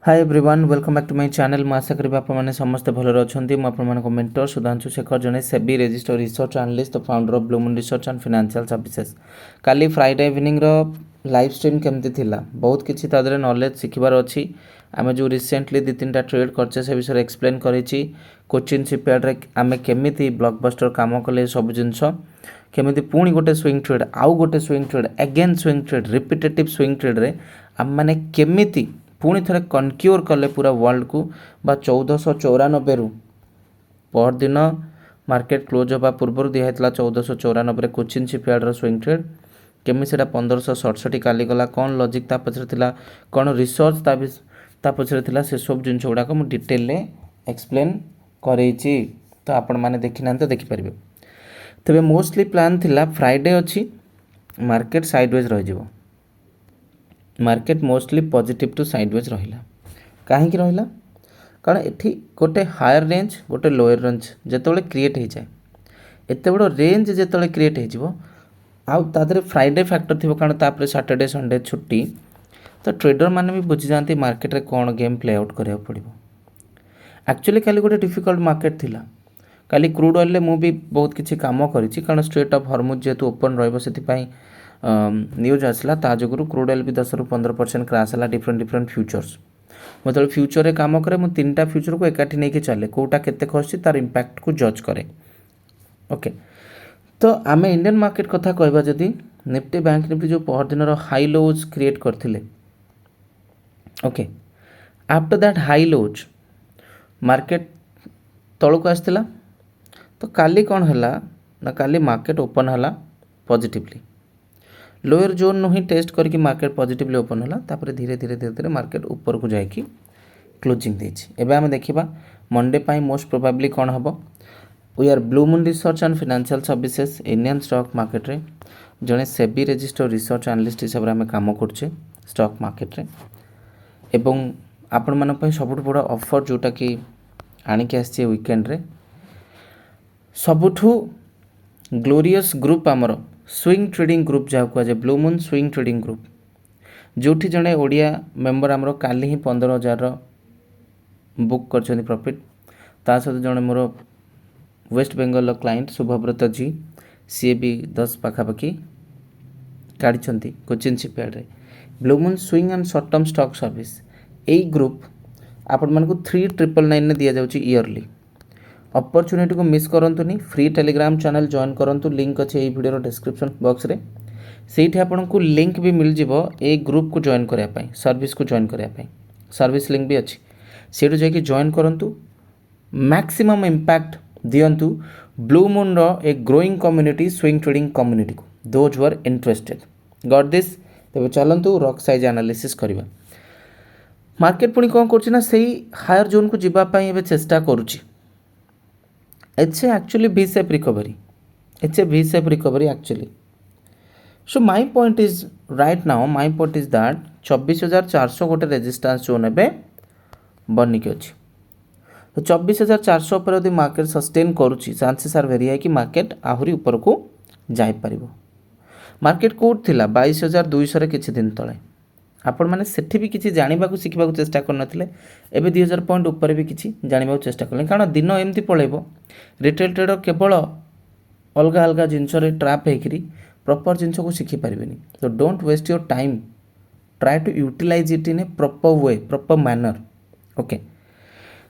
Hi everyone welcome back to my channel. मैं आशा करी आपने समस्ते भलर अच्छा मुझे मेंटर सुधांशु शेखर जने SEBI register research analyst the founder of Blue Moon Research and Financial Services. काली फ्राइडे इवनिंग रो लाइव स्ट्रीम केमती थिला बहुत किसी तादरे नॉलेज शिखबार अच्छी। आम जो रिसेंटली 2-3टा ट्रेड करचे से विषय एक्सप्लेन करी कोचिन शिपयार्ड रे आम केमी ब्लॉकबस्टर काम कले सब जिनस केमी पुणी गोटे स्विंग ट्रेड आउ गोटे swing trade again swing trade repetitive swing trade रे आम मैंने केमी पुणी थे कनक्योर कले पूरा वर्ल्ड को बा 1494 रु पर दिन मार्केट क्लोज होगा पूर्व दिखाई 1494 कोचिन शिपयार्ड स्विंग ट्रेड केमी से 1567 काली गला कौन लॉजिक ता पछरे थिला कौन रिसर्च ता पछरे थिला से सब जिन गुड़ाक मुझे डिटेल एक्सप्लेन करेची तो आपण मैंने देखी ना तो देखिपारे। तेरे मोस्टली प्लान थिला फ्राइडे अच्छी मार्केट साइडवेज रही market mostly positive to sideways रहिला कहीं रहिला कारण एठी गोटे हायर रेंज गोटे लोअर रेंज जेतबेले क्रिएट हो जाए एत बड़ रेंज जेतबेले क्रिएट हो आउ तादरे फ्राइडे फैक्टर थी कारण तापर सैटरडे संडे छुट्टी तो ट्रेडर मैंने भी बुझी जाती मार्केट रे कौन गेम प्ले आउट करा पड़ो। एक्चुअली काली गोटे डिफिकल्ट मार्केट थिला काली क्रूड ऑयल मु भी बहुत किसी काम करी कारण स्ट्रेट ऑफ हॉर्मुज जेहेतु ओपन रही न्यूज आसला ताजगुरु क्रूड ऑयल भी 10-15% क्राश है डिफरेंट फ्यूचर्स मतलब फ्यूचर रे काम करे मुझे 3टा फ्यूचर को एकाठी नहीं चले कोटा केते खसी तार इंपैक्ट को जज करे। ओके तो आम इंडियन मार्केट कथा कहबा जदि निफ्टी बैंक निफ्टी जो पहर दिन हाई लोज क्रिएट करथिले okay after that high lows market तलू आसला तो काली कौन है ना काली मार्केट ओपन है पॉजिटिवली लोअर जोन नु ही टेस्ट करके मार्केट पॉजिटिवली ओपन है तापर धीरे धीरे धीरे धीरे मार्केट ऊपर को जाकि क्लोजिंग देछि। एबे हम देखिबा मंडे पाई मोस्ट प्रोबेबली कौन हम we are Blue Moon Research and Financial Services Indian stock market रे जड़े सेबी रजिस्टर रिसर्च एनालिस्ट हिसाब से आम कम करछे स्टॉक मार्केट रे एवं आपण मन पई सबुठ बड़ ऑफर जोटा कि आनिक आछे वीकेंड रे सबुठु ग्लोरियस ग्रुप आमर स्विंग ट्रेडिंग ग्रुप जहाँ कहुए blue moon swing trading group जोठी जड़े ओडिया मेंबर आमर काली ही 15,000 बुक कर प्रॉफिट ता सहित जड़े मोर वेस्ट बेंगल क्लाइंट शुभव्रत जी सी भी 10 पाखापाखि काढ़ी कोचिन शिपयार्ड रे blue moon swing and short term stock service यही ग्रुप आपण मानक 3,999 दि जाउची ईयरली अपॉर्चुनिटी को मिस करंतुनी फ्री टेलीग्राम चैनल जॉइन करंतु लिंक अच्छे ये वीडियो डिस्क्रिप्शन बॉक्स रे सेठी आपको लिंक भी मिल जिवो ए ग्रुप को जॉइन करने पाई सर्विस को जॉइन करने पाई सर्विस लिंक भी अच्छी सेठू जाकि जॉइन करंतु मैक्सिमम इंपैक्ट दियंतु ब्लू मून रो a growing community swing trading community को those were interested got this there चलतु रॉक साइज एनालिसिस करवा मार्केट पुणी कौन कर हायर जोन को जीवाई चेष्टा करुच्ची it's actually V-shape recovery. It's a V-shape recovery actually. So my point is right now my point is that 24,400 गोटे रेजिस्टेंस जोन एबे बनी के अछि तो 24,400 पर यदि मार्केट सस्टेन करूची चांसेस आर वेरी हाई कि मार्केट आहुरी ऊपर को जाई परिबो। मार्केट कोड थिला 22,200 रे किछि दिन तळे आपण माने सेठी भी किछि जानिबा को सिखबा को चेष्टा करनथिले एबे 2,000 पॉइंट ऊपर भी किछि जानिबा को चेष्टा करले कारण दिन एमती पळेबो रिटेल ट्रेडर केवल अलग अलग जिनस ट्राप होकरी प्रॉपर जिनस को शिखी पारे तो don't waste your time try to utilize it in a proper way proper manner. Okay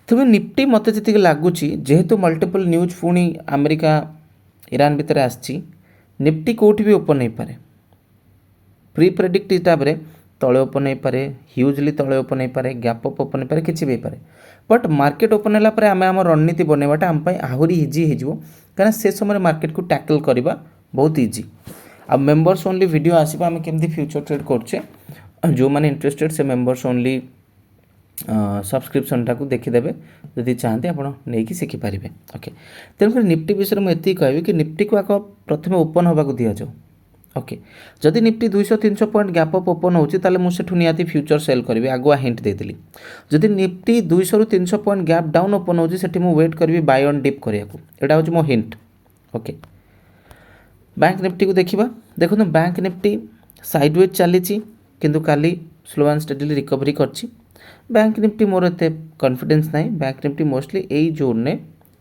तेज निफ्टी मत जी लगुच जेहेतु मल्टीपल न्यूज पुणी अमेरिका ईरान भितर आसी निफ्टी कौटी भी ओपन हो पारे प्री प्रेडिक्ट हिसाब से तले ओपन हो पारे ह्यूजली तले ओपन हो पारे गैप अप ओपन हो पारे किसी भी पारे बट मार्केट ओपन है आम आम रणनीति बनवाटा आम आहरी इजी हो कहीं से समय मार्केट को टैकल करवा बहुत इजी आ मेंबर्स ओनली वीडियो आसो आम केमती फ्यूचर ट्रेड करचे जो मैंने इंटरेस्टेड से मेंबर्स ओनली सब्सक्रिप्शन टाक देखीदे जदि चाहते आप नहीं शिखिपारे। ओके तेणुकर निफ्टी विषय मुझे कहबी कि निफ्टी को आग प्रथम ओपन होगा दि जाऊ ओके जदि Nifty 200-300 point gap up open होची ताले मुझे निहाती फ्यूचर सेल करी आगुआ हिंट देती जदि Nifty 200-300 point gap down open होची सेठी मु वेट करी बाय ऑन डिप करिया एटा होची मो हिंट। ओके बैंक निफ्टी को देखिबा देखो बैंक निफ्टी साइडवेज चली किंतु काली स्लो एंड स्टेडीली रिकवरी करची बैंक निफ्टी मोर एते कॉन्फिडेंस नहीं, बैंक निफ्टी मोस्टली यही जोन ने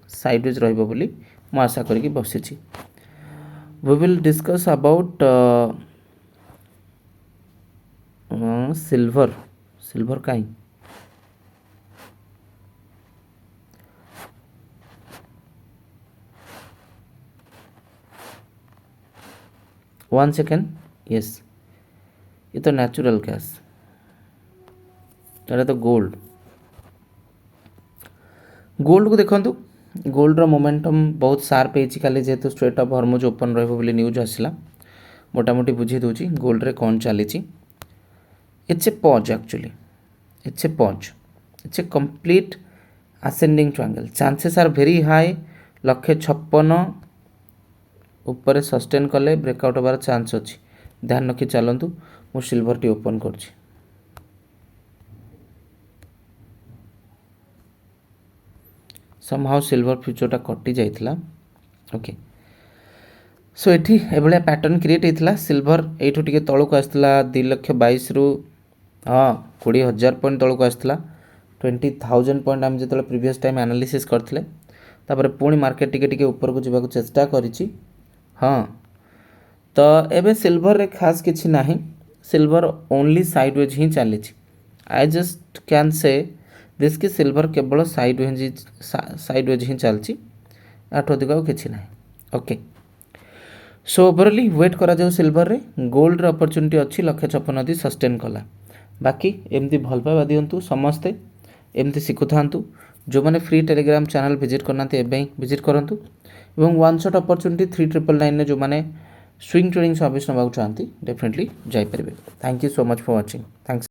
साइडवेज रहिबो बोली मु आशा करके बसिछि। We will discuss about silver. Silver कहीं 1 सेकेंड। यस, ये तो नेचुरल गैस, एटा तो गोल्ड। गोल्ड को देखो, गोल्ड रो मोमेंटम बहुत सार्प होती खाली जेहेतु स्ट्रेट ऑफ हॉर्मुज ओपन रहिबो बोली न्यूज आसिला। मोटामोटी बुझी दूची गोल्ड रे कौन चली। It's a pause, actually it's a pause, it's a complete ascending triangle. Chances are very high 156 ऊपर सस्टेन कले ब्रेकआउट होबार चांस अच्छी। ध्यान रखी चलतु। मु सिल्वर टी ओपन कर समहाउ सिल्वर फ्यूचरटा कटि जाइथिला। ओके, सो एठी एभलिया पैटर्न क्रिएट होता। सिल्वर एठू टिके तळक आसला 2,22,000 रु 20,000 पॉइंट तळक आसला। 20,000 पॉइंट आम जो प्रीवियस टाइम एनालिसिस करथिले, तापर पुणी मार्केट टिके टिके ऊपर को जीवाक चेष्टा करिछि। हाँ, तो एबे सिल्वर रे खास किछि नाही, सिल्वर ओनली साइडवेज ही चली। I just can say this कि सिल्वर केवल साइडवेज ही चलती, आठ अधिक आउ किछि नाही। ओके, सो ओवरअली वेट करा जाऊ सिल्वर रे। गोल्ड रे अपॉर्चुनिटी अच्छी 156 सस्टेन कला। बाकी एमती भल पाइबा दिंतु समस्ते, एमती शिखु था। जो मैंने फ्री टेलीग्राम चैनल विजिट करना एवं विजिट करूँ। एवं वन शॉट अपॉर्चुनिटी 3999 जो मैंने स्विंग ट्रेडिंग सर्विस नाक चाहती डेफिनेटली जापर। Thank you so much for watching. Thanks.